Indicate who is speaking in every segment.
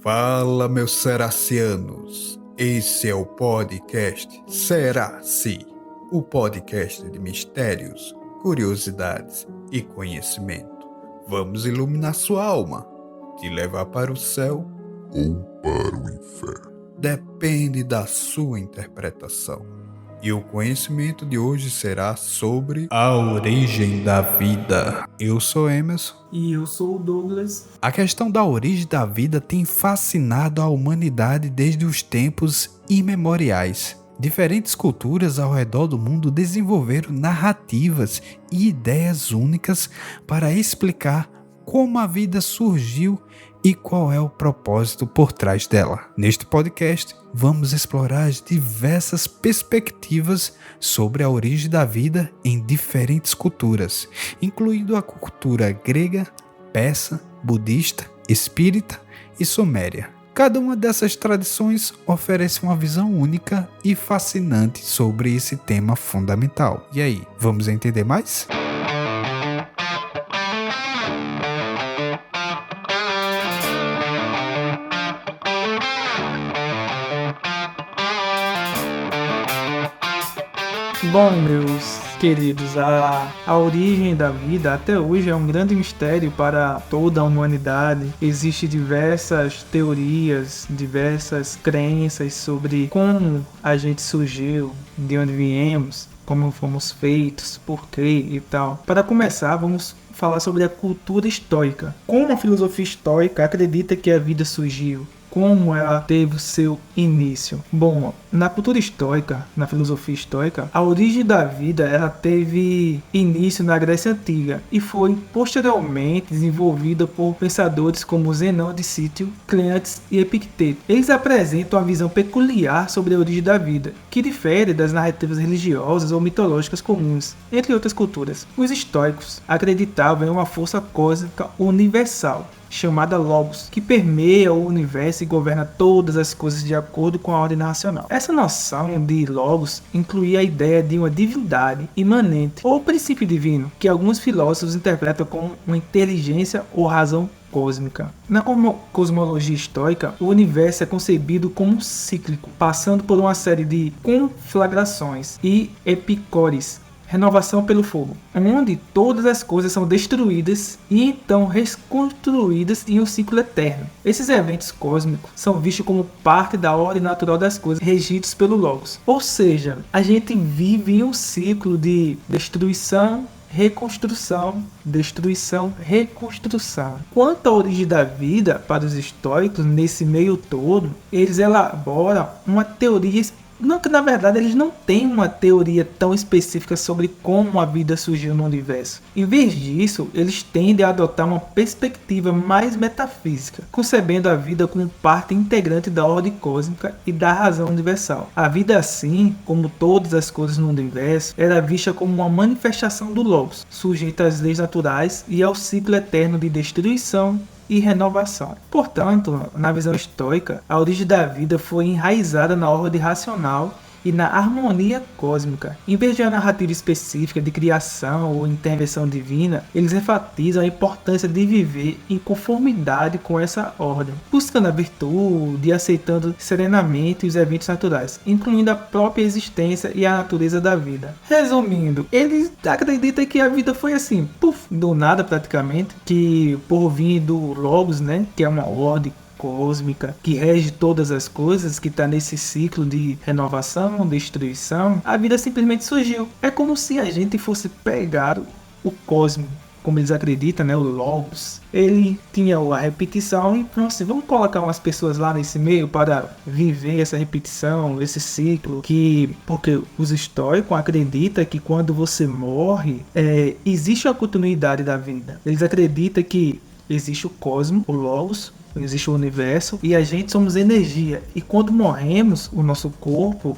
Speaker 1: Fala, meus seracianos! Esse é o podcast Seraci, o podcast de mistérios, curiosidades e conhecimento. Vamos iluminar sua alma, te levar para o céu ou para o inferno. Depende da sua interpretação. E o conhecimento de hoje será sobre a origem da vida. Eu sou Emerson.
Speaker 2: E eu sou o Douglas.
Speaker 1: A questão da origem da vida tem fascinado a humanidade desde os tempos imemoriais. Diferentes culturas ao redor do mundo desenvolveram narrativas e ideias únicas para explicar como a vida surgiu e qual é o propósito por trás dela. Neste podcast, vamos explorar as diversas perspectivas sobre a origem da vida em diferentes culturas, incluindo a cultura grega, persa, budista, espírita e suméria. Cada uma dessas tradições oferece uma visão única e fascinante sobre esse tema fundamental. E aí, vamos entender mais?
Speaker 2: Bom, meus queridos, a origem da vida até hoje é um grande mistério para toda a humanidade. Existem diversas teorias, diversas crenças sobre como a gente surgiu, de onde viemos, como fomos feitos, por quê e tal. Para começar, vamos falar sobre a cultura estoica. Como a filosofia estoica acredita que a vida surgiu? Como ela teve o seu início? Bom, na cultura estoica, na filosofia estoica, a origem da vida ela teve início na Grécia Antiga e foi posteriormente desenvolvida por pensadores como Zenão de Cítio, Cleantes e Epicteto. Eles apresentam uma visão peculiar sobre a origem da vida, que difere das narrativas religiosas ou mitológicas comuns, entre outras culturas. Os estoicos acreditavam em uma força cósmica universal, chamada Logos, que permeia o universo e governa todas as coisas de acordo com a ordem racional. Essa noção de Logos incluía a ideia de uma divindade imanente ou princípio divino, que alguns filósofos interpretam como uma inteligência ou razão cósmica. Na cosmologia estoica, o universo é concebido como cíclico, passando por uma série de conflagrações e epicores, renovação pelo fogo, onde todas as coisas são destruídas e então reconstruídas em um ciclo eterno. Esses eventos cósmicos são vistos como parte da ordem natural das coisas, regidos pelo Logos. Ou seja, a gente vive em um ciclo de destruição, reconstrução, destruição, reconstrução. Quanto à origem da vida para os estoicos, nesse meio todo, eles elaboram uma teoria não que na verdade eles não têm uma teoria tão específica sobre como a vida surgiu no universo. Em vez disso, eles tendem a adotar uma perspectiva mais metafísica, concebendo a vida como parte integrante da ordem cósmica e da razão universal. A vida, assim como todas as coisas no universo, era vista como uma manifestação do Logos, sujeita às leis naturais e ao ciclo eterno de destruição e renovação. Portanto, na visão estoica, a origem da vida foi enraizada na ordem racional e na harmonia cósmica. Em vez de uma narrativa específica de criação ou intervenção divina, eles enfatizam a importância de viver em conformidade com essa ordem, buscando a virtude e aceitando serenamente os eventos naturais, incluindo a própria existência e a natureza da vida. Resumindo, eles acreditam que a vida foi assim, do nada praticamente, que por vir do Logos, que é uma ordem cósmica que rege todas as coisas, que está nesse ciclo de renovação, destruição, a vida simplesmente surgiu. É como se a gente fosse pegar o cosmos, como eles acreditam, o Logos. Ele tinha a repetição e então, assim, vamos colocar umas pessoas lá nesse meio para viver essa repetição, esse ciclo, porque os estoicos acreditam que quando você morre, existe a continuidade da vida. Eles acreditam que existe o cosmos, o Logos, existe o universo e a gente somos energia. E quando morremos, o nosso corpo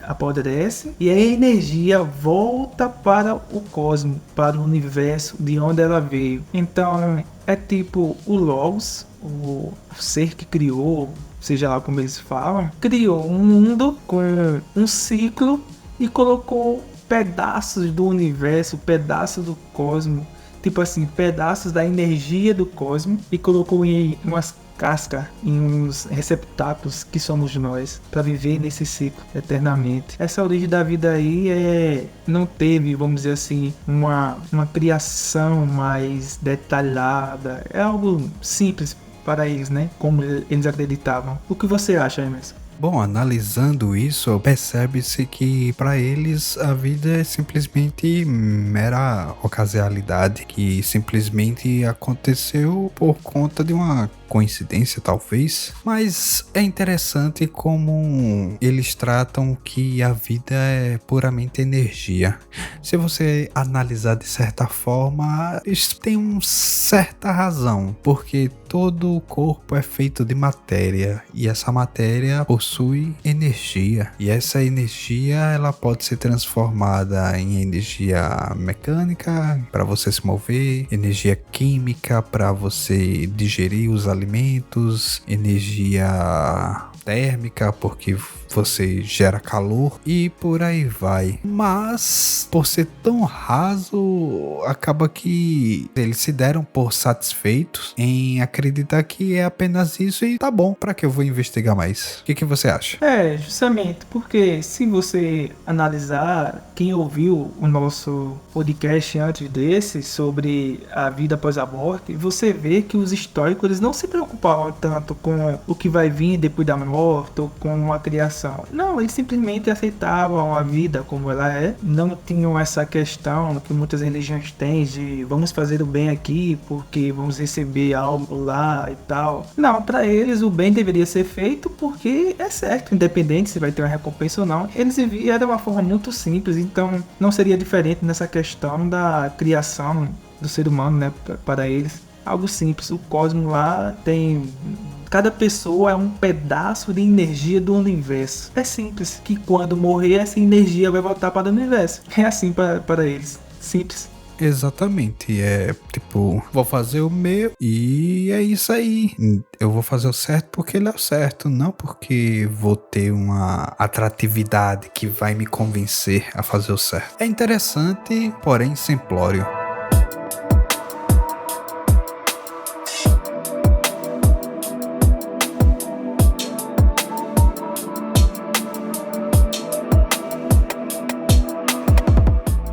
Speaker 2: apodrece e a energia volta para o cosmos, para o universo de onde ela veio. Então é tipo o Logos, o ser que criou, seja lá como eles falam, criou um mundo com um ciclo e colocou pedaços do universo, pedaços do cosmos, tipo assim, pedaços da energia do cosmos e colocou em umas casca em uns receptáculos que somos nós, para viver nesse ciclo eternamente. Essa origem da vida aí não teve, vamos dizer assim, uma criação mais detalhada. É algo simples para eles, né? Como eles acreditavam. O que você acha, Emerson?
Speaker 1: Bom, analisando isso, percebe-se que para eles a vida é simplesmente mera ocasionalidade, que simplesmente aconteceu por conta de uma coincidência, talvez. Mas é interessante como eles tratam que a vida é puramente energia. Se você analisar de certa forma, eles têm uma certa razão, porque todo o corpo é feito de matéria e essa matéria possui energia, e essa energia ela pode ser transformada em energia mecânica para você se mover, energia química para você digerir os alimentos, energia térmica porque você gera calor e por aí vai. Mas por ser tão raso, acaba que eles se deram por satisfeitos em acreditar que é apenas isso e tá bom, pra que eu vou investigar mais? O que você acha?
Speaker 2: Justamente porque se você analisar, quem ouviu o nosso podcast antes desse sobre a vida após a morte, você vê que os estoicos eles não se preocupavam tanto com o que vai vir depois da morte ou com a criação. Não, eles simplesmente aceitavam a vida como ela é, não tinham essa questão que muitas religiões têm de vamos fazer o bem aqui porque vamos receber algo lá e tal. Não, para eles o bem deveria ser feito porque é certo, independente se vai ter uma recompensa ou não. Eles viviam de uma forma muito simples, então não seria diferente nessa questão da criação do ser humano, né, para eles. Algo simples, o cosmos lá tem... Cada pessoa é um pedaço de energia do universo. É simples, que quando morrer essa energia vai voltar para o universo. É assim para eles, simples.
Speaker 1: Exatamente, é tipo, vou fazer o meu e é isso aí. Eu vou fazer o certo porque ele é o certo, não porque vou ter uma atratividade que vai me convencer a fazer o certo. É interessante, porém simplório.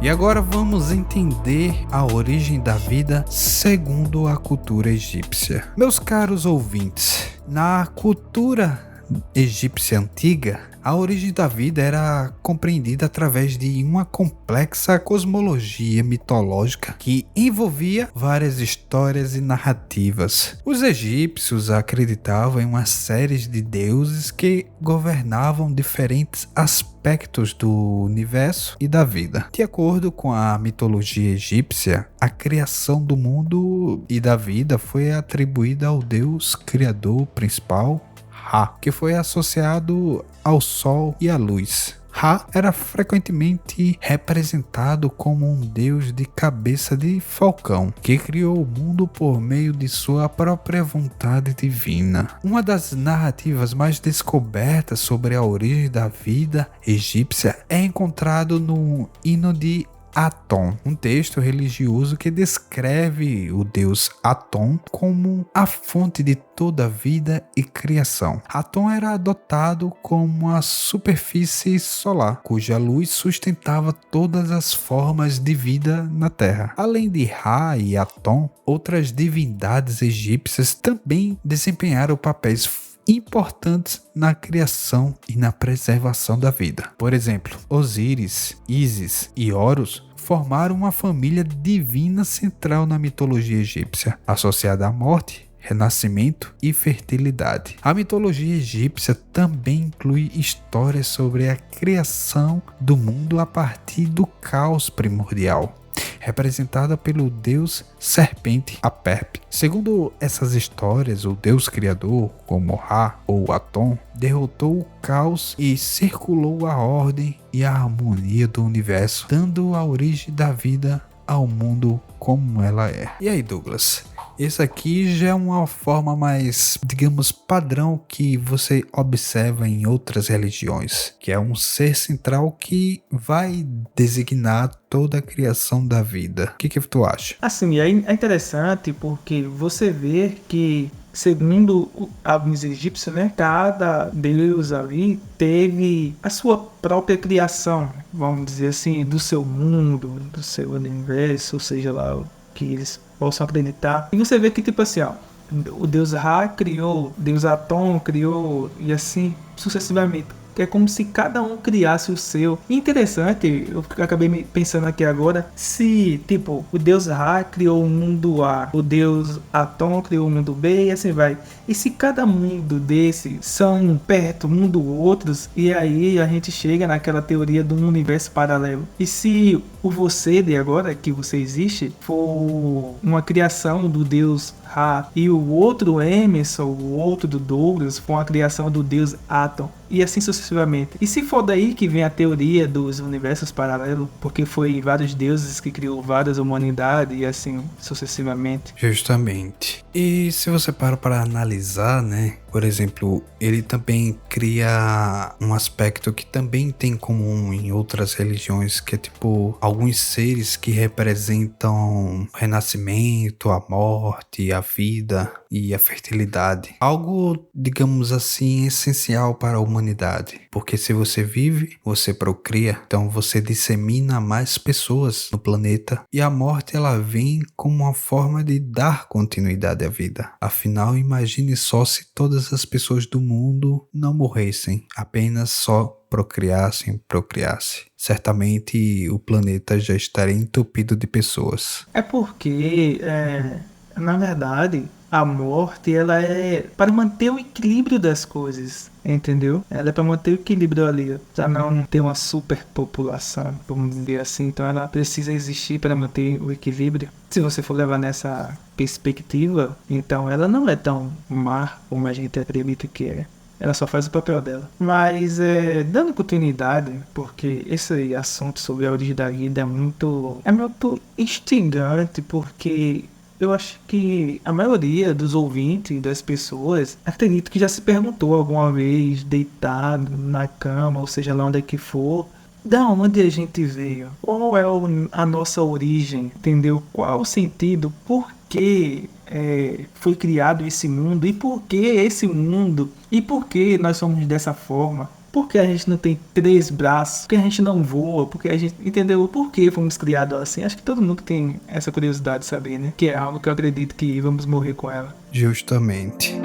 Speaker 1: E agora vamos entender a origem da vida segundo a cultura egípcia. Meus caros ouvintes, na cultura egípcia antiga, a origem da vida era compreendida através de uma complexa cosmologia mitológica que envolvia várias histórias e narrativas. Os egípcios acreditavam em uma série de deuses que governavam diferentes aspectos do universo e da vida. De acordo com a mitologia egípcia, a criação do mundo e da vida foi atribuída ao deus criador principal, Ra, que foi associado ao sol e à luz. Ra era frequentemente representado como um deus de cabeça de falcão, que criou o mundo por meio de sua própria vontade divina. Uma das narrativas mais descobertas sobre a origem da vida egípcia é encontrado no hino de Atom, um texto religioso que descreve o deus Atom como a fonte de toda a vida e criação. Atom era adotado como a superfície solar, cuja luz sustentava todas as formas de vida na Terra. Além de Ra e Atom, outras divindades egípcias também desempenharam papéis importantes na criação e na preservação da vida. Por exemplo, Osíris, Ísis e Horus formaram uma família divina central na mitologia egípcia, associada à morte, renascimento e fertilidade. A mitologia egípcia também inclui histórias sobre a criação do mundo a partir do caos primordial, representada pelo deus serpente Aperpe. Segundo essas histórias, o deus criador, como Ra ou Atom, derrotou o caos e circulou a ordem e a harmonia do universo, dando a origem da vida ao mundo como ela é. E aí, Douglas? Esse aqui já é uma forma mais, digamos, padrão que você observa em outras religiões, que é um ser central que vai designar toda a criação da vida. O que tu acha?
Speaker 2: Assim, é interessante porque você vê que segundo os egípcios, né, cada deus ali teve a sua própria criação, vamos dizer assim, do seu mundo, do seu universo, ou seja lá o que eles possam acreditar. E você vê que, tipo assim, ó, o deus Ra criou, o deus Atom criou, e assim sucessivamente. É como se cada um criasse o seu. Interessante, eu acabei pensando aqui agora, se, tipo, o deus Ra criou o mundo A, o deus Atom criou o mundo B, e assim vai. E se cada mundo desse são perto um do outros, e aí a gente chega naquela teoria do universo paralelo. E se o você de agora, que você existe, for uma criação do deus Ra, e o outro Emerson, o outro do Douglas, for uma criação do deus Atom, e assim sucessivamente. E se for daí que vem a teoria dos universos paralelos, porque foi vários deuses que criou várias humanidades e assim sucessivamente.
Speaker 1: Justamente. E se você para analisar, né? Por exemplo, ele também cria um aspecto que também tem em comum em outras religiões, que é tipo alguns seres que representam o renascimento, a morte, a vida e a fertilidade. Algo, digamos assim, essencial para a humanidade. Porque se você vive, você procria, então você dissemina mais pessoas no planeta. E a morte, ela vem como uma forma de dar continuidade à vida. Afinal, imagine só se todas as pessoas do mundo não morressem, apenas só procriassem. Certamente o planeta já estaria entupido de pessoas.
Speaker 2: É porque, na verdade, a morte, ela é para manter o equilíbrio das coisas, entendeu? Ela é para manter o equilíbrio ali, para não ter uma superpopulação, vamos dizer assim. Então ela precisa existir para manter o equilíbrio. Se você for levar nessa perspectiva, então ela não é tão má como a gente acredita que é. Ela só faz o papel dela. Mas, dando continuidade, porque esse assunto sobre a origem da vida é muito instigante, porque eu acho que a maioria dos ouvintes, das pessoas, acredito que já se perguntou alguma vez, deitado na cama, ou seja lá onde é que for, da onde a gente veio? Qual é a nossa origem? Entendeu? Qual o sentido? Por que foi criado esse mundo? E por que esse mundo? E por que nós somos dessa forma? Por que a gente não tem 3 braços? Por que a gente não voa? Por que a gente... Entendeu? Por que fomos criados assim? Acho que todo mundo tem essa curiosidade de saber, né? Que é algo que eu acredito que vamos morrer com ela.
Speaker 1: Justamente.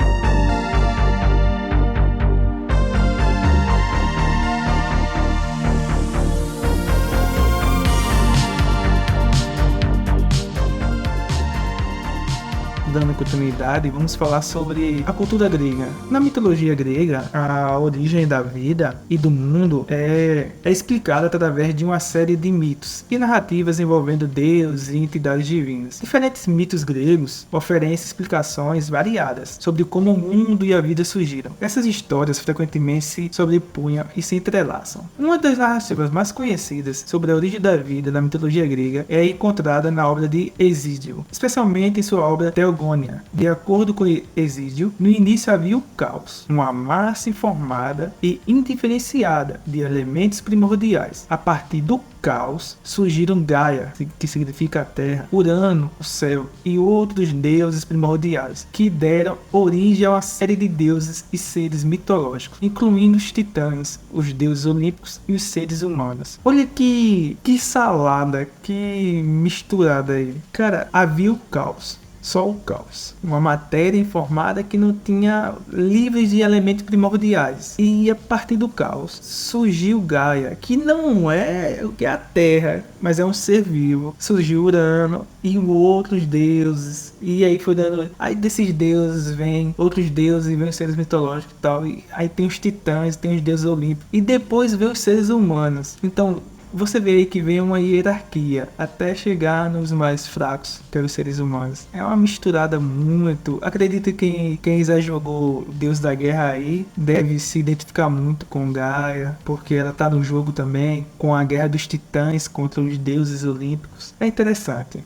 Speaker 2: Dando continuidade, vamos falar sobre a cultura grega. Na mitologia grega, a origem da vida e do mundo é explicada através de uma série de mitos e narrativas envolvendo deuses e entidades divinas. Diferentes mitos gregos oferecem explicações variadas sobre como o mundo e a vida surgiram. Essas histórias frequentemente se sobrepunham e se entrelaçam. Uma das narrativas mais conhecidas sobre a origem da vida na mitologia grega é encontrada na obra de Hesíodo, especialmente em sua obra Teogônia. De acordo com Hesíodo, no início havia o caos, uma massa informada e indiferenciada de elementos primordiais. A partir do caos surgiram Gaia, que significa a terra, Urano, o céu, e outros deuses primordiais, que deram origem a uma série de deuses e seres mitológicos, incluindo os titãs, os deuses olímpicos e os seres humanos. Olha que salada, que misturada aí. Cara, havia o caos. Só o caos. Uma matéria informada que não tinha livres de elementos primordiais. E a partir do caos surgiu Gaia, que não é o que é a Terra, mas é um ser vivo. Surgiu Urano e outros deuses. E aí foi dando... Aí desses deuses vem outros deuses e vem os seres mitológicos e tal. E aí tem os titãs, tem os deuses olímpicos. E depois vem os seres humanos. Então... você vê aí que vem uma hierarquia até chegar nos mais fracos, que são os seres humanos. É uma misturada muito... Acredito que quem já jogou Deus da Guerra aí deve se identificar muito com Gaia, porque ela tá no jogo também, com a guerra dos titãs contra os deuses olímpicos. É interessante.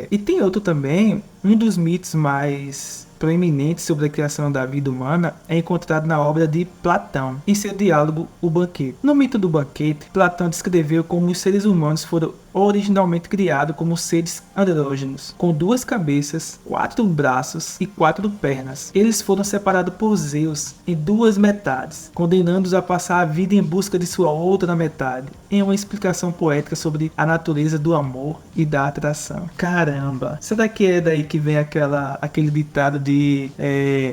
Speaker 2: E tem outro também, um dos mitos mais proeminente sobre a criação da vida humana é encontrado na obra de Platão, em seu diálogo O Banquete. No mito do banquete, Platão descreveu como os seres humanos foram originalmente criado como seres andrógenos, com 2 cabeças, 4 braços e 4 pernas. Eles foram separados por Zeus em 2 metades, condenando-os a passar a vida em busca de sua outra metade, em uma explicação poética sobre a natureza do amor e da atração. Caramba, será que é daí que vem aquele ditado de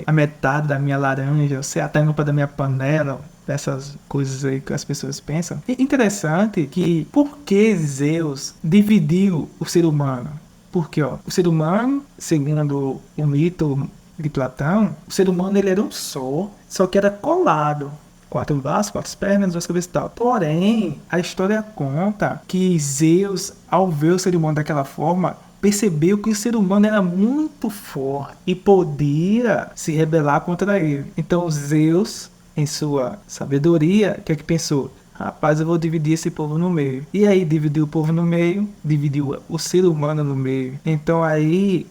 Speaker 2: a metade da minha laranja, você é a tampa da minha panela? Dessas coisas aí que as pessoas pensam. É interessante que por que Zeus dividiu o ser humano? Porque, o ser humano, seguindo o mito de Platão, o ser humano ele era um só que era colado. 4 braços, 4 pernas, 2 cabeças e tal. Porém, a história conta que Zeus, ao ver o ser humano daquela forma, percebeu que o ser humano era muito forte e podia se rebelar contra ele. Então Zeus, em sua sabedoria, o que é que pensou? Rapaz, eu vou dividir esse povo no meio. E aí dividiu o povo no meio, dividiu o ser humano no meio. Então aí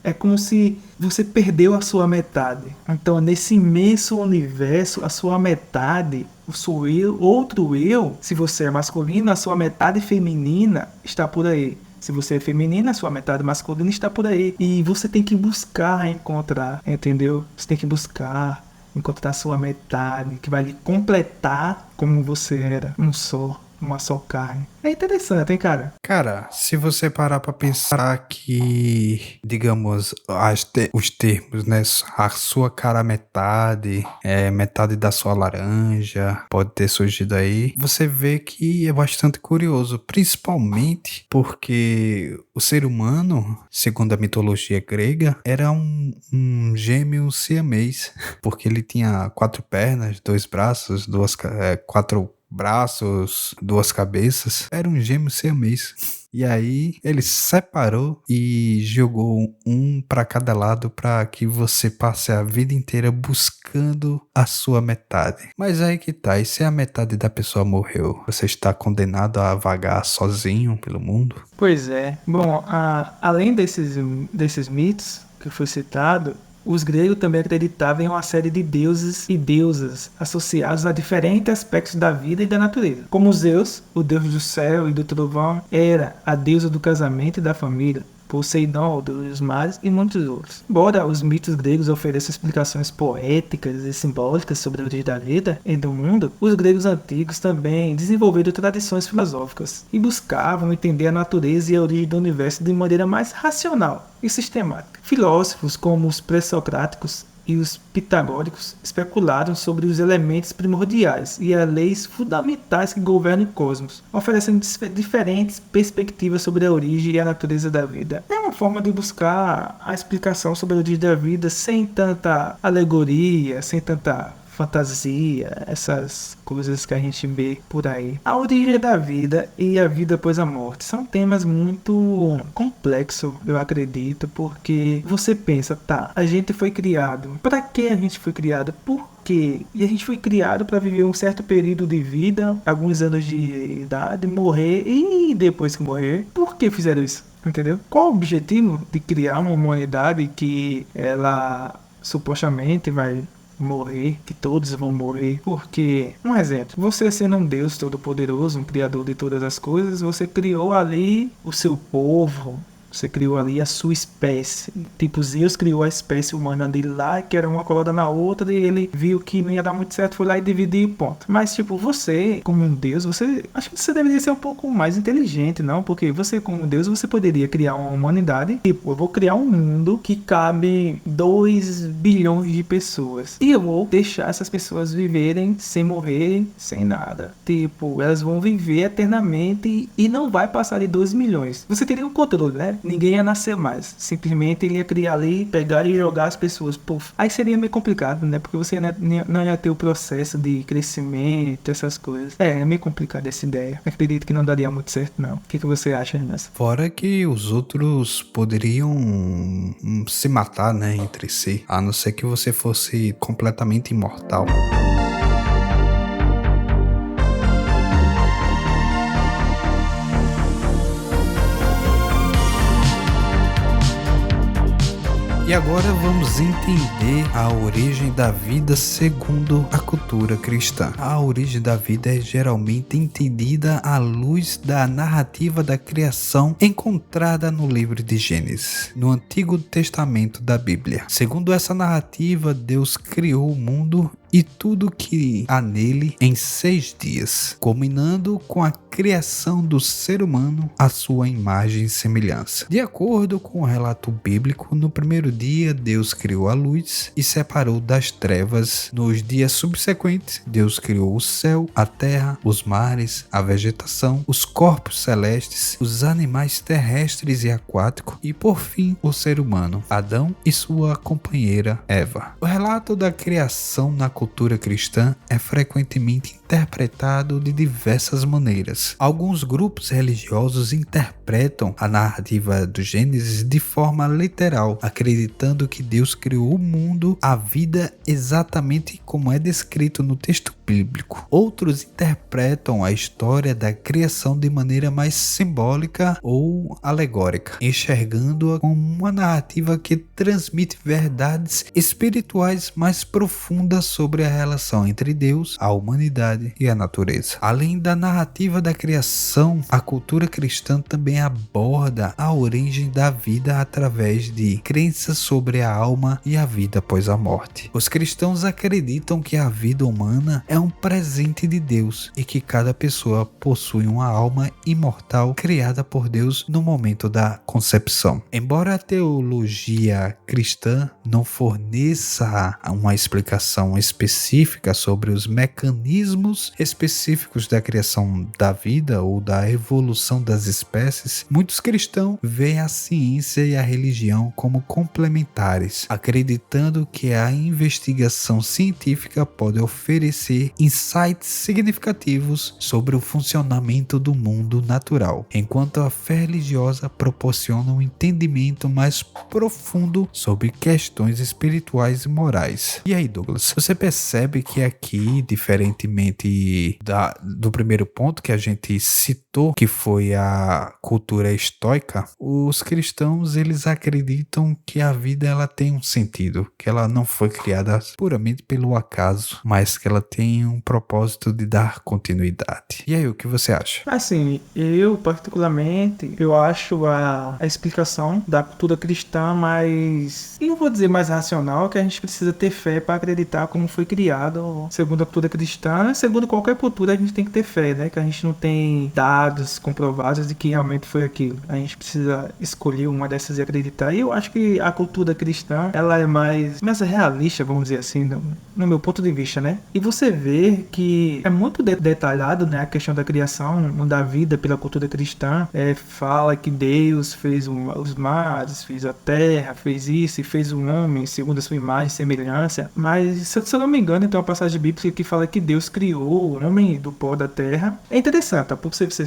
Speaker 2: é como se você perdeu a sua metade. Então nesse imenso universo, a sua metade, o seu eu, outro eu, se você é masculino, a sua metade feminina está por aí. Se você é feminina, a sua metade masculina está por aí. E você tem que buscar encontrar, entendeu? Você tem que buscar encontrar a sua metade, que vai lhe completar como você era, uma só carne. É interessante, hein, cara?
Speaker 1: Cara, se você parar pra pensar que, digamos, os termos, né? A sua cara metade, metade da sua laranja, pode ter surgido aí. Você vê que é bastante curioso, principalmente porque o ser humano, segundo a mitologia grega, era um gêmeo siamês, porque ele tinha 4 pernas, 2 braços, 4 braços, 2 cabeças, era um gêmeo siamês. E aí ele separou e jogou um para cada lado para que você passe a vida inteira buscando a sua metade. Mas aí que tá, e se a metade da pessoa morreu? Você está condenado a vagar sozinho pelo mundo?
Speaker 2: Pois é. Bom, além desses mitos que foi citado, os gregos também acreditavam em uma série de deuses e deusas associados a diferentes aspectos da vida e da natureza. Como Zeus, o deus do céu e do trovão, era a deusa do casamento e da família. Poseidon, o deus dos mares e muitos outros. Embora os mitos gregos ofereçam explicações poéticas e simbólicas sobre a origem da vida e do mundo, os gregos antigos também desenvolveram tradições filosóficas e buscavam entender a natureza e a origem do universo de maneira mais racional e sistemática. Filósofos como os pré-socráticos e os pitagóricos especularam sobre os elementos primordiais e as leis fundamentais que governam o cosmos, oferecendo diferentes perspectivas sobre a origem e a natureza da vida. É uma forma de buscar a explicação sobre a origem da vida sem tanta alegoria, sem tanta fantasia, essas coisas que a gente vê por aí. A origem da vida e a vida após a morte são temas muito complexos, eu acredito, porque você pensa, tá, a gente foi criado. Para que a gente foi criado? Por quê? E a gente foi criado para viver um certo período de vida, alguns anos de idade, morrer e depois que morrer. Por que fizeram isso? Entendeu? Qual o objetivo de criar uma humanidade que ela supostamente vai morrer, que todos vão morrer? Porque, um exemplo, você sendo um Deus todo-poderoso, um criador de todas as coisas, você criou ali o seu povo, você criou ali a sua espécie. Tipo, Zeus criou a espécie humana dele lá, que era uma colada na outra, e ele viu que não ia dar muito certo, foi lá e dividiu, ponto. Mas, tipo, você, como um Deus, acho que você deveria ser um pouco mais inteligente, não? Porque você, como um Deus, você poderia criar uma humanidade, tipo, eu vou criar um mundo que cabe 2 bilhões de pessoas. E eu vou deixar essas pessoas viverem sem morrer, sem nada. Tipo, elas vão viver eternamente e não vai passar de 2 milhões. Você teria um controle, né? Ninguém ia nascer mais. Simplesmente ele ia criar ali, pegar e jogar as pessoas. Puf. Aí seria meio complicado, né? Porque você não ia ter o processo de crescimento, essas coisas. É meio complicado essa ideia. Acredito que não daria muito certo, não. O que você acha, Renas?
Speaker 1: Fora que os outros poderiam se matar, né, entre si. A não ser que você fosse completamente imortal. E agora vamos entender a origem da vida segundo a cultura cristã. A origem da vida é geralmente entendida à luz da narrativa da criação encontrada no livro de Gênesis, no Antigo Testamento da Bíblia. Segundo essa narrativa, Deus criou o mundo e tudo que há nele em 6 dias, culminando com a criação do ser humano à sua imagem e semelhança. De acordo com o relato bíblico, no primeiro dia Deus criou a luz e separou das trevas. Nos dias subsequentes, Deus criou o céu, a terra, os mares, a vegetação, os corpos celestes, os animais terrestres e aquáticos e, por fim, o ser humano, Adão e sua companheira Eva. O relato da criação na cultura cristã é frequentemente interpretado de diversas maneiras. Alguns grupos religiosos interpretam a narrativa do Gênesis de forma literal, acreditando que Deus criou o mundo, a vida exatamente como é descrito no texto bíblico. Outros interpretam a história da criação de maneira mais simbólica ou alegórica, enxergando-a como uma narrativa que transmite verdades espirituais mais profundas sobre a relação entre Deus, a humanidade e a natureza. Além da narrativa da criação, a cultura cristã também aborda a origem da vida através de crenças sobre a alma e a vida após a morte. Os cristãos acreditam que a vida humana é um presente de Deus e que cada pessoa possui uma alma imortal criada por Deus no momento da concepção. Embora a teologia cristã não forneça uma explicação específica sobre os mecanismos específicos da criação da vida ou da evolução das espécies, muitos cristãos veem a ciência e a religião como complementares, acreditando que a investigação científica pode oferecer insights significativos sobre o funcionamento do mundo natural, enquanto a fé religiosa proporciona um entendimento mais profundo sobre questões espirituais e morais. E aí, Douglas, você percebe que aqui, diferentemente do primeiro ponto que a gente citou, que foi a cultura estoica, os cristãos eles acreditam que a vida ela tem um sentido, que ela não foi criada puramente pelo acaso, mas que ela tem um propósito de dar continuidade. E aí, o que você acha?
Speaker 2: Assim, eu particularmente, eu acho a explicação da cultura cristã mais, não vou dizer mais racional, que a gente precisa ter fé para acreditar como foi criado segundo a cultura cristã. Segundo qualquer cultura, a gente tem que ter fé, né? Que a gente não tem dados comprovados de que realmente foi aquilo. A gente precisa escolher uma dessas e acreditar. E eu acho que a cultura cristã, ela é mais realista, vamos dizer assim, no meu ponto de vista, né? E você vê que é muito detalhado, né? A questão da criação da vida pela cultura cristã. Fala que Deus fez os mares, fez a terra, fez isso e fez o homem segundo a sua imagem e semelhança. Mas, se eu não me engano, tem uma passagem bíblica que fala que Deus criou o homem do pó da terra. É interessante, tá? Porque você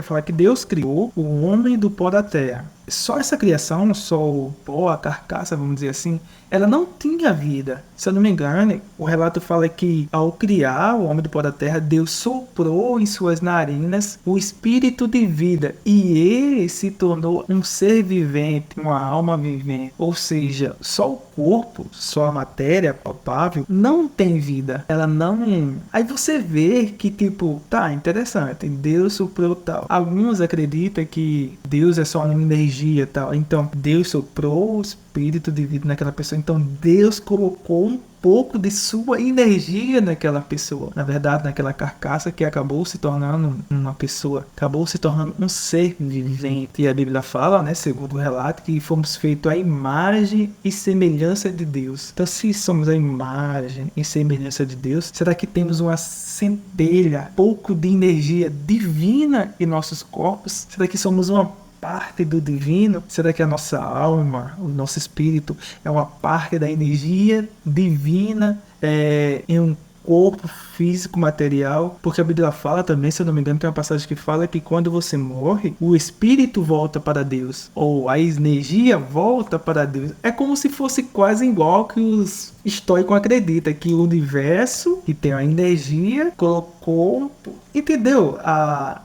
Speaker 2: falar que Deus criou o homem do pó da terra. Só essa criação, só o pó, a carcaça, vamos dizer assim, ela não tinha vida. Se eu não me engano, o relato fala que ao criar o homem do pó da terra, Deus soprou em suas narinas o espírito de vida e ele se tornou um ser vivente, uma alma vivente. Ou seja, só o corpo, só a matéria palpável não tem vida. Ela não... Aí você vê que tipo, tá, interessante, Deus soprou tal. Alguns acreditam que Deus é só uma energia e tal. Então Deus soprou o espírito de vida naquela pessoa. Então Deus colocou um pouco de sua energia naquela pessoa, na verdade naquela carcaça que acabou se tornando uma pessoa, acabou se tornando um ser vivente. E a Bíblia fala, né, segundo o relato, que fomos feitos à imagem e semelhança de Deus. Então, se somos a imagem e semelhança de Deus, será que temos uma centelha, pouco de energia divina em nossos corpos? Será que somos uma parte do divino? Será que a nossa alma, o nosso espírito é uma parte da energia divina em um corpo físico, material? Porque a Bíblia fala também, se eu não me engano, tem uma passagem que fala que quando você morre, o espírito volta para Deus, ou a energia volta para Deus. É como se fosse quase igual que os estoicos acreditam, que o universo que tem a energia, colocou, entendeu?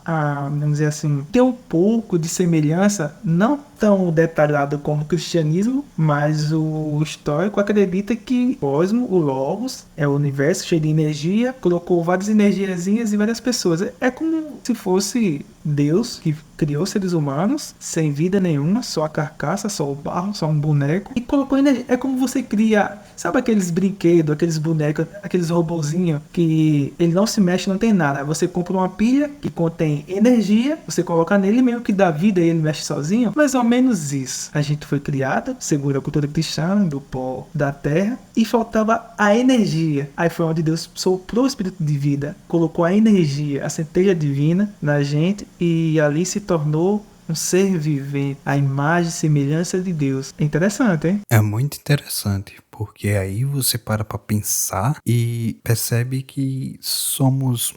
Speaker 2: Vamos dizer assim, tem um pouco de semelhança, não tão detalhado como o cristianismo, mas o histórico acredita que o cosmos, o Logos, é o universo cheio de energia, colocou várias energiazinhas em várias pessoas. É como se fosse Deus que criou seres humanos sem vida nenhuma, só a carcaça, só o barro, só um boneco, e colocou energia. É como você cria, sabe aqueles brinquedos, aqueles bonecos, aqueles robozinhos que ele não se mexe, não tem nada. Você compra uma pilha que contém energia, você coloca nele, meio que dá vida e ele mexe sozinho. Mais ou menos isso. A gente foi criado, segundo a cultura cristã, do pó da terra, e faltava a energia. Aí foi onde Deus soprou o espírito de vida, colocou a energia, a centelha divina na gente, e ali se tornou um ser vivente, a imagem e semelhança de Deus. É interessante, hein?
Speaker 1: É muito interessante, porque aí você para pensar e percebe que somos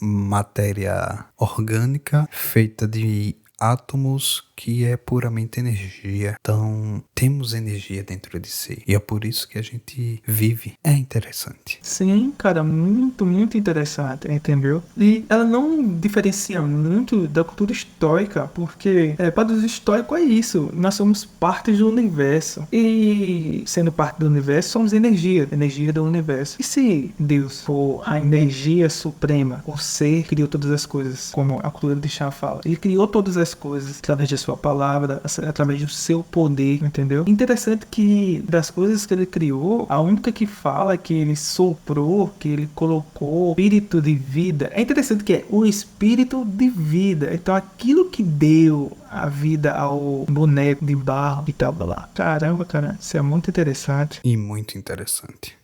Speaker 1: matéria orgânica feita de átomos que é puramente energia. Então, temos energia dentro de si. E é por isso que a gente vive. É interessante.
Speaker 2: Sim, cara, muito, muito interessante, entendeu? E ela não diferencia muito da cultura histórica, porque para os históricos é isso. Nós somos parte do universo. E sendo parte do universo, somos energia do universo. E se Deus for a energia suprema, o ser criou todas as coisas, como a cultura de Chá fala, ele criou todas as coisas através de sua palavra, através do seu poder, entendeu? Interessante que das coisas que ele criou, a única que fala que ele soprou, que ele colocou espírito de vida, é interessante que é o espírito de vida. Então aquilo que deu a vida ao boneco de barro e tal lá. Caramba, cara, isso é muito interessante.
Speaker 1: E muito interessante.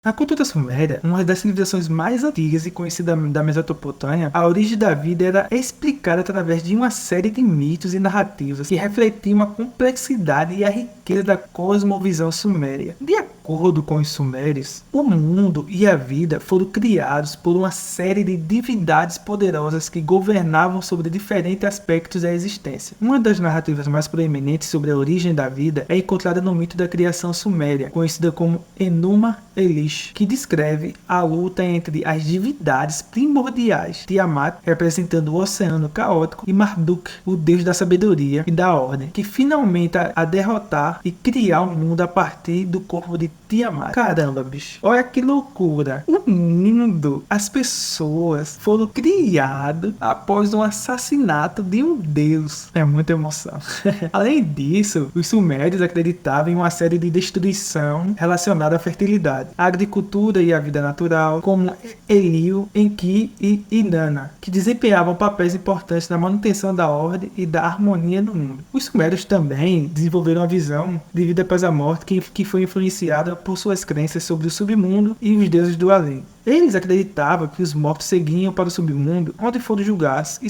Speaker 2: A cultura suméria, uma das civilizações mais antigas e conhecidas da Mesopotâmia, a origem da vida era explicada através de uma série de mitos e narrativas que refletiam a complexidade e a riqueza da cosmovisão suméria. De acordo com os sumérios, o mundo e a vida foram criados por uma série de divindades poderosas que governavam sobre diferentes aspectos da existência. Uma das narrativas mais proeminentes sobre a origem da vida é encontrada no mito da criação suméria, conhecida como Enuma Elish, que descreve a luta entre as divindades primordiais, Tiamat, representando o oceano caótico, e Marduk, o deus da sabedoria e da ordem, que finalmente a derrotar e criar um mundo a partir do corpo de Tiamat. Caramba, bicho. Olha que loucura. O mundo, as pessoas foram criadas após um assassinato de um deus. É muita emoção. Além disso, os sumérios acreditavam em uma série de destruição relacionada à fertilidade, à agricultura e à vida natural, como Enlil, Enki e Inanna, que desempenhavam papéis importantes na manutenção da ordem e da harmonia no mundo. Os sumérios também desenvolveram uma visão de vida após a morte que foi influenciada por suas crenças sobre o submundo e os deuses do além. Eles acreditavam que os mortos seguiam para o submundo, onde foram julgados e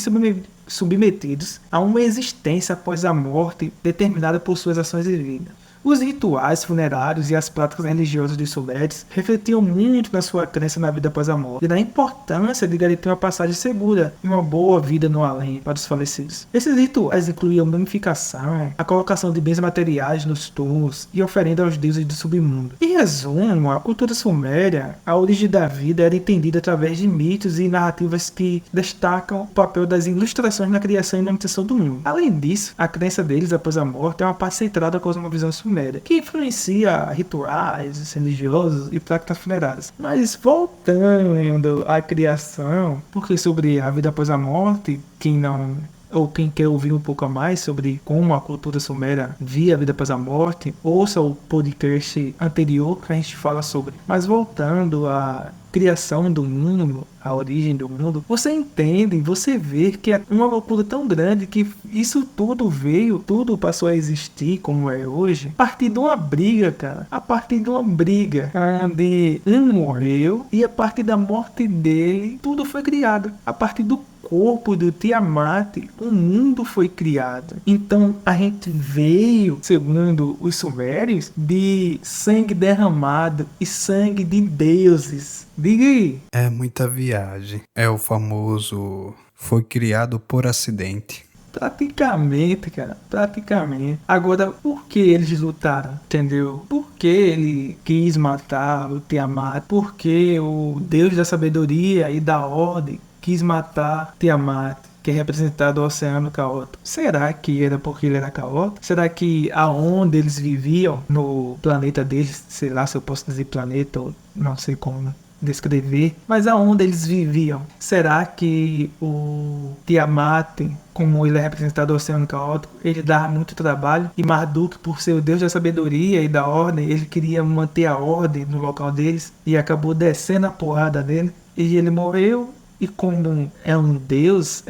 Speaker 2: submetidos a uma existência após a morte determinada por suas ações de vida. Os rituais funerários e as práticas religiosas dos sumérios refletiam muito na sua crença na vida após a morte e na importância de garantir uma passagem segura e uma boa vida no além para os falecidos. Esses rituais incluíam mumificação, a colocação de bens materiais nos túmulos e oferenda aos deuses do submundo. Em resumo, a cultura suméria, a origem da vida era entendida através de mitos e narrativas que destacam o papel das ilustrações na criação e manutenção do mundo. Além disso, a crença deles após a morte é uma parte central da cosmovisão suméria, que influencia rituais religiosos e práticas funerárias. Mas voltando à criação, porque sobre a vida após a morte, quem quer ouvir um pouco mais sobre como a cultura suméria via a vida após a morte, ouça o podcast anterior que a gente fala sobre. Mas voltando à criação do mundo, a origem do mundo, você entende, você vê que é uma loucura tão grande que isso tudo passou a existir como é hoje, a partir de uma briga, cara. A partir de uma briga onde um morreu e a partir da morte dele, tudo foi criado. A partir do corpo do Tiamat, o mundo foi criado. Então a gente veio, segundo os sumérios, de sangue derramado e sangue de deuses. Diga aí.
Speaker 1: É muita viagem. É o famoso foi criado por acidente.
Speaker 2: Praticamente, cara. Praticamente. Agora, por que eles lutaram? Entendeu? Por que ele quis matar o Tiamat, porque o Deus da sabedoria e da ordem quis matar Tiamat, que é representado o oceano caótico. Será que era porque ele era caótico? Será que aonde eles viviam, no planeta deles, sei lá se eu posso dizer planeta ou não sei como descrever, mas aonde eles viviam, será que o Tiamat, como ele é representado no oceano caótico, ele dá muito trabalho, e Marduk, por ser o deus da sabedoria e da ordem, ele queria manter a ordem no local deles e acabou descendo a porrada dele e ele morreu? E como era um deus,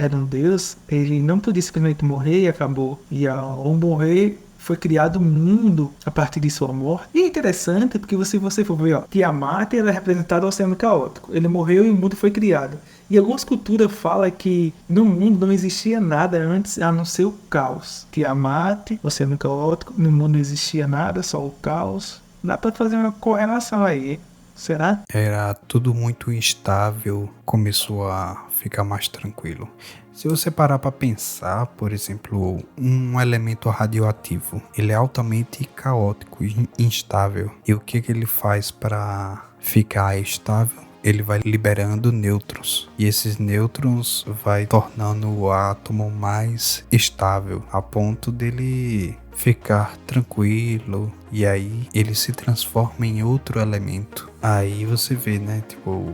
Speaker 2: ele não podia simplesmente morrer e acabou. E ao morrer, foi criado um mundo a partir de sua morte. E é interessante porque se você for ver, Tiamat era representado ao oceano caótico. Ele morreu e o mundo foi criado. E algumas culturas falam que no mundo não existia nada antes a não ser o caos. Tiamat, oceano caótico, no mundo não existia nada, só o caos. Dá pra fazer uma correlação aí. Será?
Speaker 1: Era tudo muito instável, começou a ficar mais tranquilo. Se você parar para pensar, por exemplo, um elemento radioativo, ele é altamente caótico e instável. E o que ele faz para ficar estável? Ele vai liberando nêutrons, e esses nêutrons vai tornando o átomo mais estável, a ponto dele ficar tranquilo, e aí ele se transforma em outro elemento. Aí você vê, né, tipo,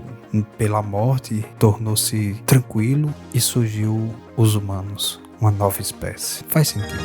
Speaker 1: pela morte tornou-se tranquilo e surgiu os humanos, uma nova espécie. Faz sentido.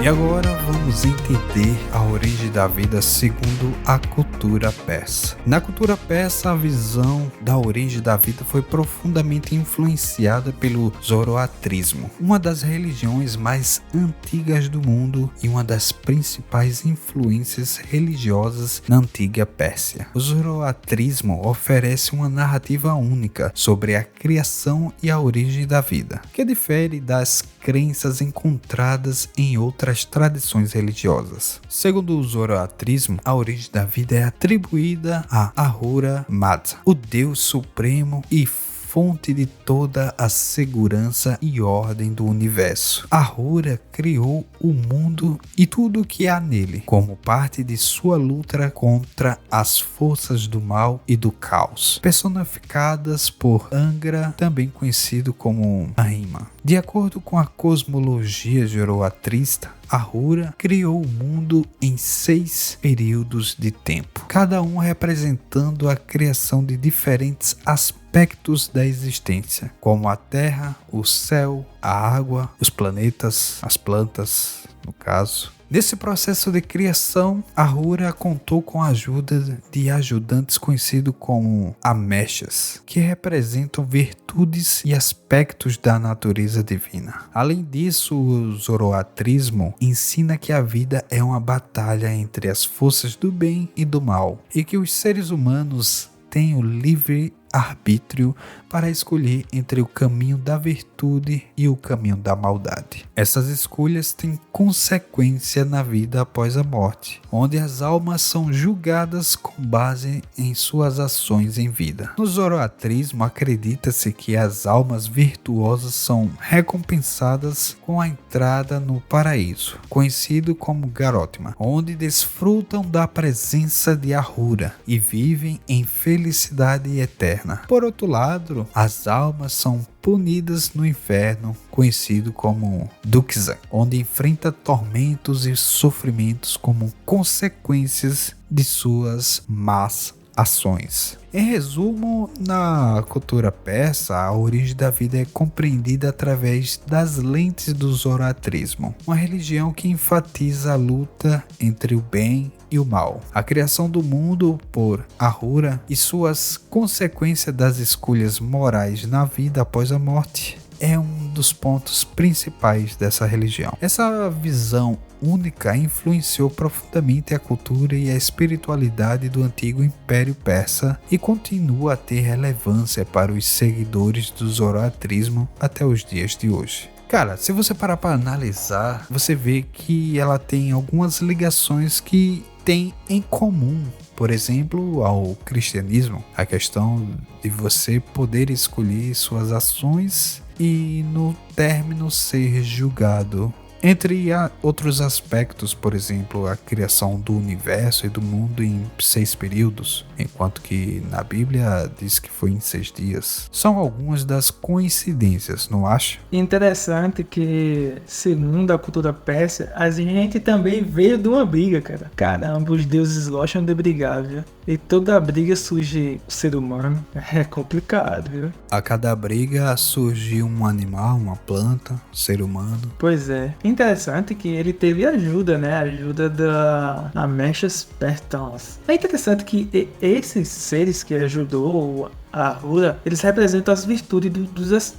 Speaker 1: E agora vamos entender a origem da vida segundo a cultura persa. Na cultura persa, a visão da origem da vida foi profundamente influenciada pelo zoroatrismo, uma das religiões mais antigas do mundo e uma das principais influências religiosas na antiga Pérsia. O zoroatrismo oferece uma narrativa única sobre a criação e a origem da vida, que difere das crenças encontradas em outras tradições religiosas. Segundo o zoroatrismo, a origem da vida é atribuída a Ahura Mazda, o Deus supremo e fonte de toda a segurança e ordem do universo. Ahura criou o mundo e tudo o que há nele, como parte de sua luta contra as forças do mal e do caos, personificadas por Angra, também conhecido como Ahriman. De acordo com a cosmologia zoroastrista, Ahura criou o mundo em 6 períodos de tempo, cada um representando a criação de diferentes aspectos da existência, como a terra, o céu, a água, os planetas, as plantas, no caso. Nesse processo de criação, Ahura contou com a ajuda de ajudantes conhecidos como Ameshas, que representam virtudes e aspectos da natureza divina. Além disso, o zoroatrismo ensina que a vida é uma batalha entre as forças do bem e do mal, e que os seres humanos têm o livre arbítrio para escolher entre o caminho da virtude e o caminho da maldade. Essas escolhas têm consequência na vida após a morte, onde as almas são julgadas com base em suas ações em vida. No zoroatrismo, acredita-se que as almas virtuosas são recompensadas com a entrada no paraíso, conhecido como Garotma, onde desfrutam da presença de Ahura e vivem em felicidade eterna. Por outro lado, as almas são punidas no inferno, conhecido como Dukkha, onde enfrenta tormentos e sofrimentos como consequências de suas más ações. Em resumo, na cultura persa, a origem da vida é compreendida através das lentes do zoroatrismo, uma religião que enfatiza a luta entre o bem e o mal, a criação do mundo por Ahura e suas consequências das escolhas morais na vida após a morte é um dos pontos principais dessa religião. Essa visão única influenciou profundamente a cultura e a espiritualidade do antigo Império Persa e continua a ter relevância para os seguidores do zoroatrismo até os dias de hoje. Cara, se você parar para analisar, você vê que ela tem algumas ligações que tem em comum. Por exemplo, ao cristianismo, a questão de você poder escolher suas ações e no término ser julgado. Entre outros aspectos, por exemplo, a criação do universo e do mundo em 6 períodos, enquanto que na Bíblia diz que foi em 6 dias. São algumas das coincidências, não acha?
Speaker 2: Interessante que, segundo a cultura persa, a gente também veio de uma briga, cara. Caramba, os deuses gostam de brigar, viu? E toda briga surge o ser humano. É complicado, viu?
Speaker 1: A cada briga surge um animal, uma planta, um ser humano.
Speaker 2: Pois é. Interessante que ele teve ajuda, né? Ajuda da Ameshas Spertans. É interessante que esses seres que ajudou a Ahura, eles representam as virtudes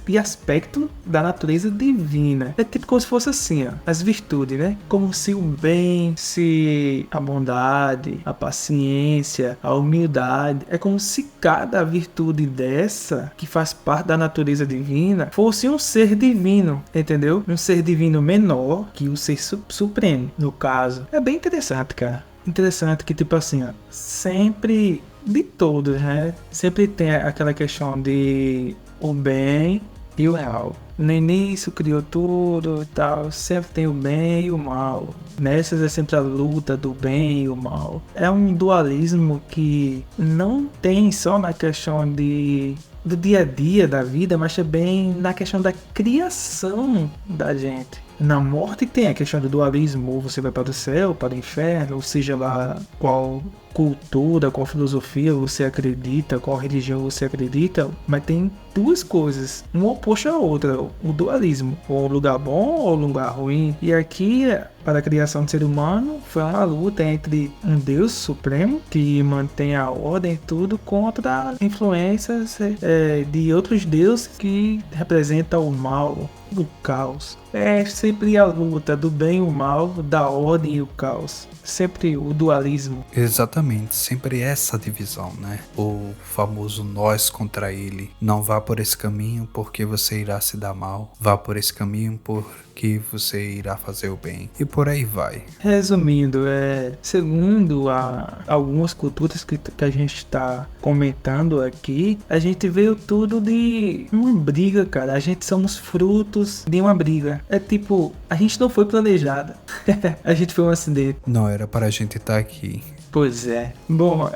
Speaker 2: e aspectos da natureza divina. É tipo como se fosse assim, ó, as virtudes, né? Como se o bem, se a bondade, a paciência, a humildade. É como se cada virtude dessa, que faz parte da natureza divina, fosse um ser divino, entendeu? Um ser divino menor que o ser supremo, no caso. É bem interessante, cara. Interessante que, tipo assim, ó, sempre... de todos, né? Sempre tem aquela questão de o bem e o mal. No início criou tudo e tal, sempre tem o bem e o mal. Nessas é sempre a luta do bem e o mal. É um dualismo que não tem só na questão do dia a dia da vida, mas também na questão da criação da gente. Na morte tem a questão do dualismo, ou você vai para o céu, para o inferno, ou seja lá qual cultura, qual filosofia você acredita, qual religião você acredita, mas tem duas coisas, uma oposta à outra, o dualismo, ou lugar bom ou lugar ruim. E aqui, para a criação do ser humano, foi uma luta entre um Deus supremo, que mantém a ordem e tudo, contra influências de outros deuses que representam o mal, o caos. É sempre a luta do bem e o mal, da ordem e o caos. Sempre o dualismo.
Speaker 1: Exatamente, sempre essa divisão, né? O famoso nós contra ele. Não vá por esse caminho porque você irá se dar mal. Vá por esse caminho porque você irá fazer o bem. E por aí vai.
Speaker 2: Resumindo, segundo algumas culturas que a gente está comentando aqui, a gente veio tudo de uma briga, cara. A gente somos frutos de uma briga. É tipo, a gente não foi planejado. A gente foi um acidente.
Speaker 1: Não era para a gente estar aqui.
Speaker 2: Pois é. Bom,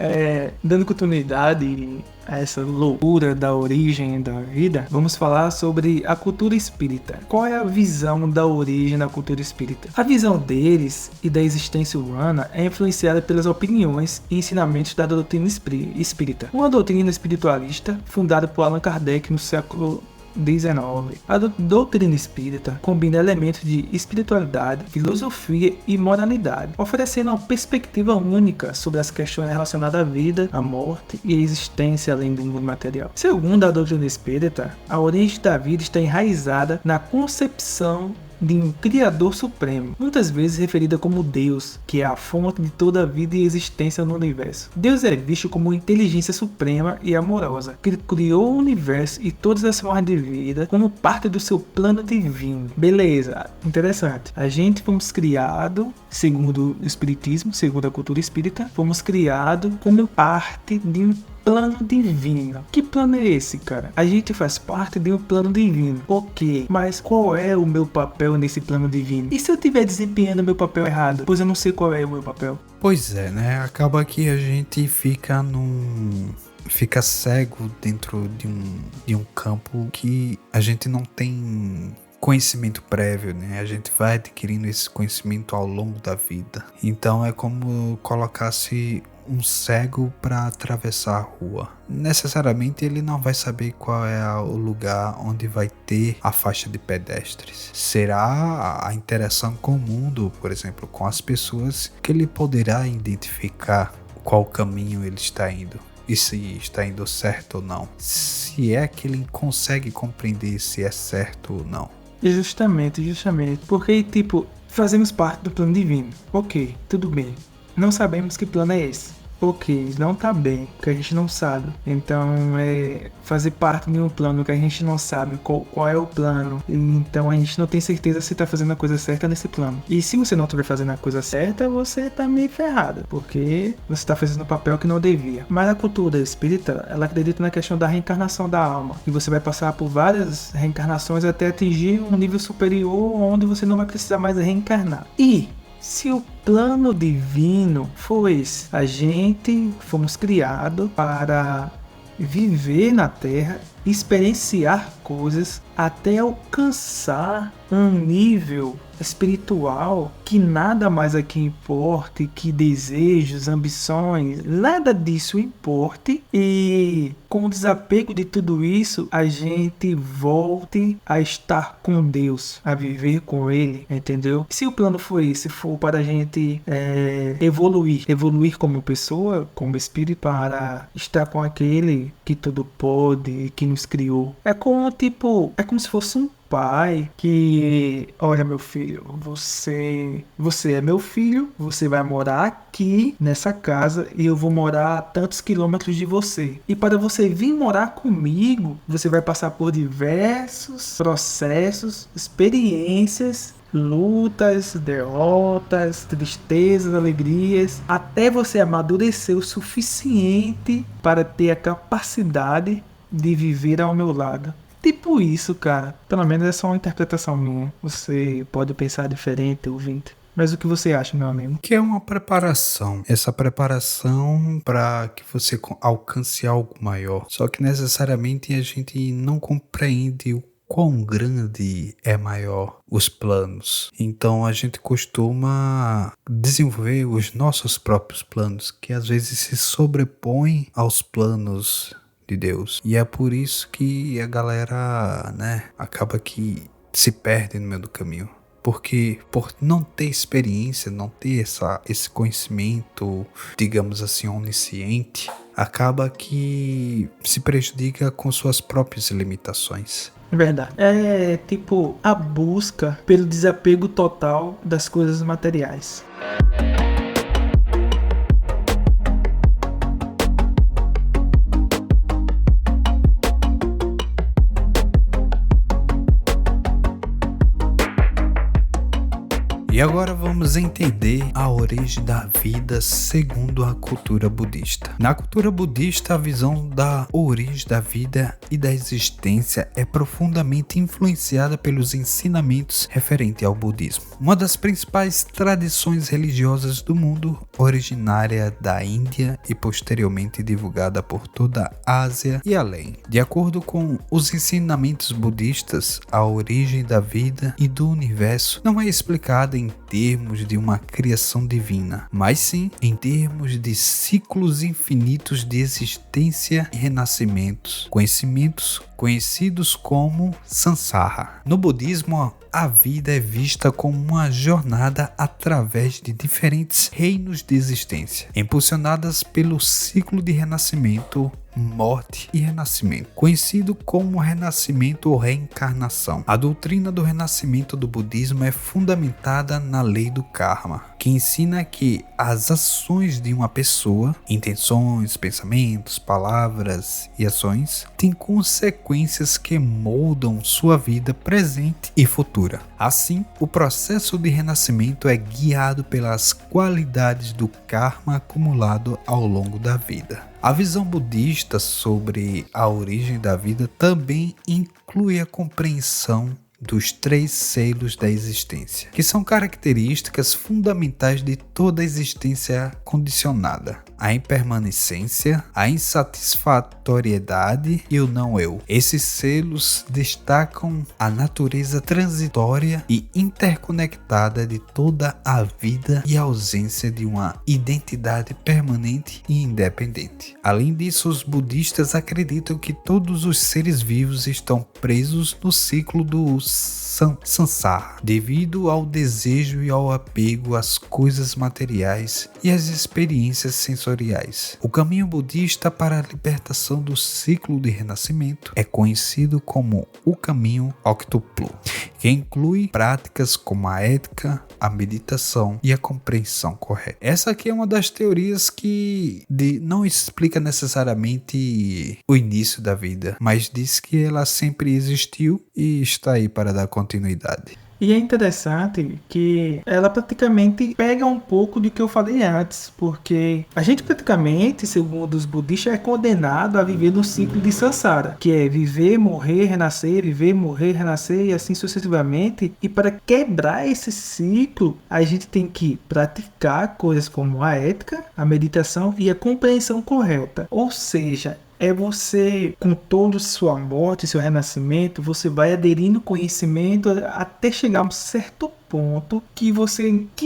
Speaker 2: dando continuidade a essa loucura da origem da vida, vamos falar sobre a cultura espírita. Qual é a visão da origem da cultura espírita? A visão deles e da existência humana é influenciada pelas opiniões e ensinamentos da doutrina espírita. Uma doutrina espiritualista fundada por Allan Kardec no século 19. A doutrina espírita combina elementos de espiritualidade, filosofia e moralidade, oferecendo uma perspectiva única sobre as questões relacionadas à vida, à morte e à existência além do mundo material. Segundo a doutrina espírita, a origem da vida está enraizada na concepção de um Criador Supremo, muitas vezes referida como Deus, que é a fonte de toda a vida e existência no universo. Deus é visto como uma inteligência suprema e amorosa, que criou o universo e todas as formas de vida como parte do seu plano divino. Beleza, interessante. A gente fomos criados, segundo o espiritismo, segundo a cultura espírita, fomos criados como parte de um plano divino. Que plano é esse, cara? A gente faz parte de um plano divino. Ok, mas qual é o meu papel nesse plano divino? E se eu estiver desempenhando meu papel errado? Pois eu não sei qual é o meu papel.
Speaker 1: Pois é, né? Acaba que a gente fica cego dentro de um campo que a gente não tem conhecimento prévio, né? A gente vai adquirindo esse conhecimento ao longo da vida. Então é como colocasse um cego para atravessar a rua. Necessariamente ele não vai saber qual é o lugar onde vai ter a faixa de pedestres. Será a interação com o mundo, por exemplo, com as pessoas, que ele poderá identificar qual caminho ele está indo. E se está indo certo ou não. Se é que ele consegue compreender se é certo ou não.
Speaker 2: Justamente. Porque, tipo, fazemos parte do plano divino. Ok, tudo bem. Não sabemos que plano é esse. ok, não tá bem, que a gente não sabe. Então é fazer parte de um plano que a gente não sabe qual é o plano. E, então a gente não tem certeza se tá fazendo a coisa certa nesse plano. E se você não estiver fazendo a coisa certa, você tá meio ferrado, porque você tá fazendo o papel que não devia. Mas a cultura espírita, ela acredita na questão da reencarnação da alma. E você vai passar por várias reencarnações até atingir um nível superior onde você não vai precisar mais reencarnar. E se o plano divino for esse, a gente fomos criados para viver na Terra, experienciar coisas até alcançar um nível espiritual que nada mais aqui importe, que desejos, ambições, nada disso importe, e com o desapego de tudo isso, a gente volte a estar com Deus, a viver com Ele, entendeu? Se o plano for esse, for para a gente evoluir como pessoa, como espírito, para estar com aquele que tudo pode, que nos criou, é como se fosse um pai que, olha, meu filho, você é meu filho, você vai morar aqui nessa casa e eu vou morar a tantos quilômetros de você. E para você vir morar comigo, você vai passar por diversos processos, experiências, lutas, derrotas, tristezas, alegrias, até você amadurecer o suficiente para ter a capacidade de viver ao meu lado. Tipo isso, cara. Pelo menos é só uma interpretação minha. Você pode pensar diferente, ouvinte. Mas o que você acha, meu amigo?
Speaker 1: Que é uma preparação. Essa preparação para que você alcance algo maior. Só que necessariamente a gente não compreende o quão grande é maior os planos. Então a gente costuma desenvolver os nossos próprios planos, que às vezes se sobrepõem aos planos de Deus. E é por isso que a galera, acaba que se perde no meio do caminho. Porque por não ter experiência, não ter esse conhecimento, digamos assim, onisciente, acaba que se prejudica com suas próprias limitações.
Speaker 2: Verdade. É tipo a busca pelo desapego total das coisas materiais.
Speaker 1: E agora vamos entender a origem da vida segundo a cultura budista. Na cultura budista, a visão da origem da vida e da existência é profundamente influenciada pelos ensinamentos referentes ao budismo. Uma das principais tradições religiosas do mundo, originária da Índia e posteriormente divulgada por toda a Ásia e além. De acordo com os ensinamentos budistas, a origem da vida e do universo não é explicada em termos de uma criação divina, mas sim em termos de ciclos infinitos de existência e renascimentos, conhecidos como samsara. No budismo, a vida é vista como uma jornada através de diferentes reinos de existência, impulsionadas pelo ciclo de renascimento, morte e renascimento, conhecido como renascimento ou reencarnação. A doutrina do renascimento do budismo é fundamentada na lei do karma, que ensina que as ações de uma pessoa, intenções, pensamentos, palavras e ações, têm consequências que moldam sua vida presente e futura. Assim, o processo de renascimento é guiado pelas qualidades do karma acumulado ao longo da vida. A visão budista sobre a origem da vida também inclui a compreensão dos 3 selos da existência, que são características fundamentais de toda existência condicionada: a impermanência, a insatisfatoriedade e o não-eu. Esses selos destacam a natureza transitória e interconectada de toda a vida e a ausência de uma identidade permanente e independente. Além disso, os budistas acreditam que todos os seres vivos estão presos no ciclo do samsara, devido ao desejo e ao apego às coisas materiais e às experiências sensoriais sensoriais. O caminho budista para a libertação do ciclo de renascimento é conhecido como o caminho octuplo, que inclui práticas como a ética, a meditação e a compreensão correta. Essa aqui é uma das teorias que não explica necessariamente o início da vida, mas diz que ela sempre existiu e está aí para dar continuidade.
Speaker 2: E é interessante que ela praticamente pega um pouco do que eu falei antes, porque a gente praticamente, segundo os budistas, é condenado a viver no ciclo de samsara, que é viver, morrer, renascer e assim sucessivamente. E para quebrar esse ciclo, a gente tem que praticar coisas como a ética, a meditação e a compreensão correta. Ou seja, é você, com toda sua morte, seu renascimento, você vai aderindo conhecimento até chegar a um certo ponto que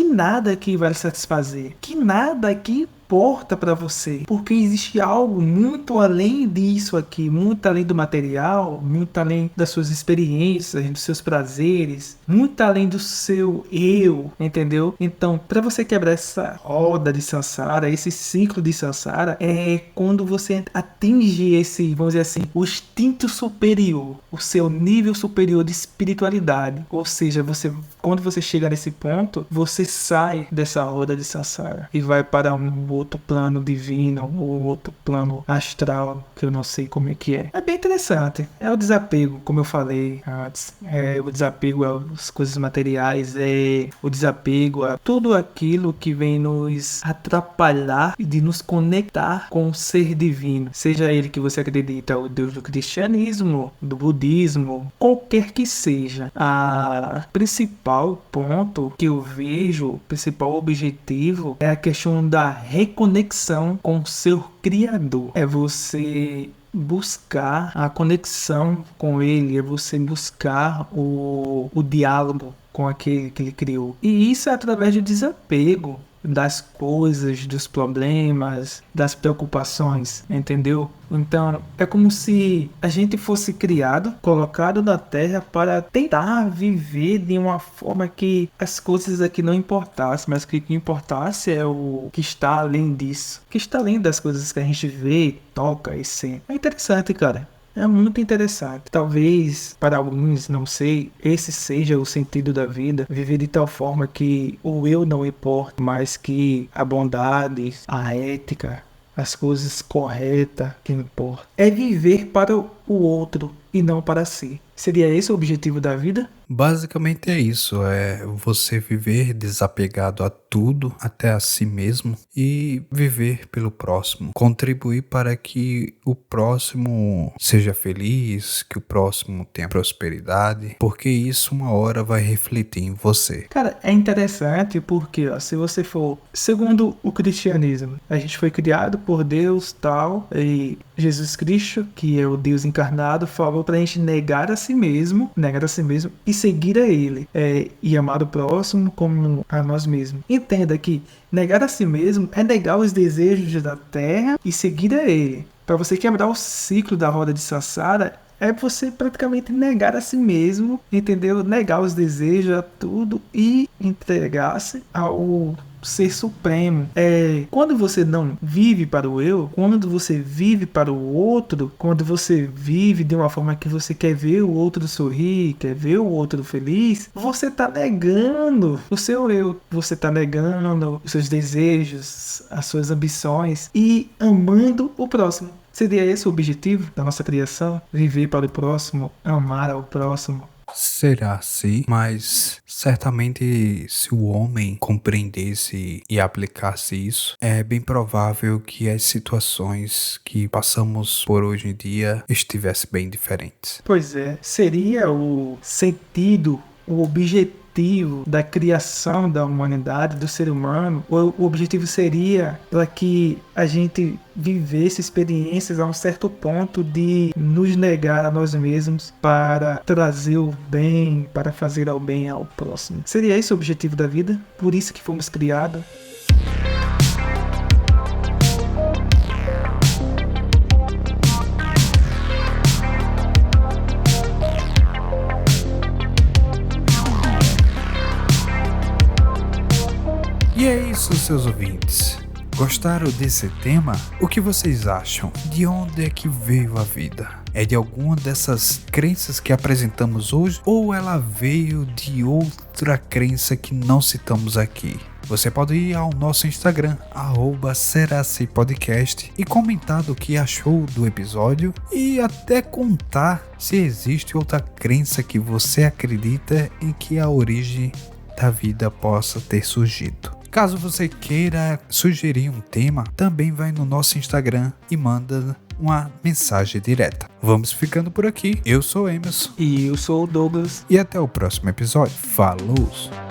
Speaker 2: nada aqui vai lhe satisfazer, que nada aqui importa para você, porque existe algo muito além disso aqui, muito além do material, muito além das suas experiências, dos seus prazeres, muito além do seu eu, entendeu? Então, para você quebrar essa roda de samsara, esse ciclo de samsara, é quando você atinge esse, vamos dizer assim, o instinto superior, o seu nível superior de espiritualidade. Ou seja, quando você chega nesse ponto, você sai dessa roda de samsara e vai para um outro plano divino, ou outro plano astral, que eu não sei como é que é. É bem interessante. É o desapego, como eu falei antes. É o desapego às coisas materiais, é o desapego a tudo aquilo que vem nos atrapalhar e de nos conectar com o ser divino. Seja ele que você acredita, o Deus do cristianismo, do budismo, qualquer que seja. A principal ponto que eu vejo, o principal objetivo é a questão da reconexão com o seu Criador. É você buscar a conexão com ele, é você buscar o diálogo com aquele que ele criou. E isso é através do desapego das coisas, dos problemas, das preocupações, entendeu? Então, é como se a gente fosse criado, colocado na Terra para tentar viver de uma forma que as coisas aqui não importassem, mas que o que importasse é o que está além disso, que está além das coisas que a gente vê, toca e sente. É interessante, cara. É muito interessante. Talvez, para alguns, não sei, esse seja o sentido da vida. Viver de tal forma que o eu não importa, mas que a bondade, a ética, as coisas corretas que importam. É viver para o outro e não para si. Seria esse o objetivo da vida?
Speaker 1: Basicamente é isso, é você viver desapegado a tudo, até a si mesmo, e viver pelo próximo, contribuir para que o próximo seja feliz, que o próximo tenha prosperidade, porque isso uma hora vai refletir em você.
Speaker 2: Cara, é interessante porque, ó, se você for, segundo o cristianismo, a gente foi criado por Deus, tal, e Jesus Cristo, que é o Deus encarnado, falou pra gente negar a si mesmo e seguir a ele, e amar o próximo como a nós mesmos. Entenda que negar a si mesmo é negar os desejos da terra e seguir a ele. Para você quebrar o ciclo da roda de samsara, é você praticamente negar a si mesmo, entendeu? Negar os desejos, a tudo, e entregar-se ao ser supremo. Quando você não vive para o eu, quando você vive para o outro, quando você vive de uma forma que você quer ver o outro sorrir, quer ver o outro feliz, você está negando o seu eu, você está negando os seus desejos, as suas ambições e amando o próximo. Seria esse o objetivo da nossa criação? Viver para o próximo, amar ao próximo.
Speaker 1: Será sim, mas certamente se o homem compreendesse e aplicasse isso, é bem provável que as situações que passamos por hoje em dia estivessem bem diferentes.
Speaker 2: Pois é, seria o sentido, o objetivo da criação da humanidade, do ser humano. O objetivo seria para que a gente vivesse experiências a um certo ponto de nos negar a nós mesmos para trazer o bem, para fazer o bem ao próximo. Seria esse o objetivo da vida? Por isso que fomos criados?
Speaker 1: E é isso, seus ouvintes. Gostaram desse tema? O que vocês acham? De onde é que veio a vida? É de alguma dessas crenças que apresentamos hoje ou ela veio de outra crença que não citamos aqui? Você pode ir ao nosso Instagram, @seracipodcast, e comentar do que achou do episódio e até contar se existe outra crença que você acredita em que a origem da vida possa ter surgido. Caso você queira sugerir um tema, também vai no nosso Instagram e manda uma mensagem direta. Vamos ficando por aqui. Eu sou Emerson.
Speaker 2: E eu sou o Douglas.
Speaker 1: E até o próximo episódio. Falou!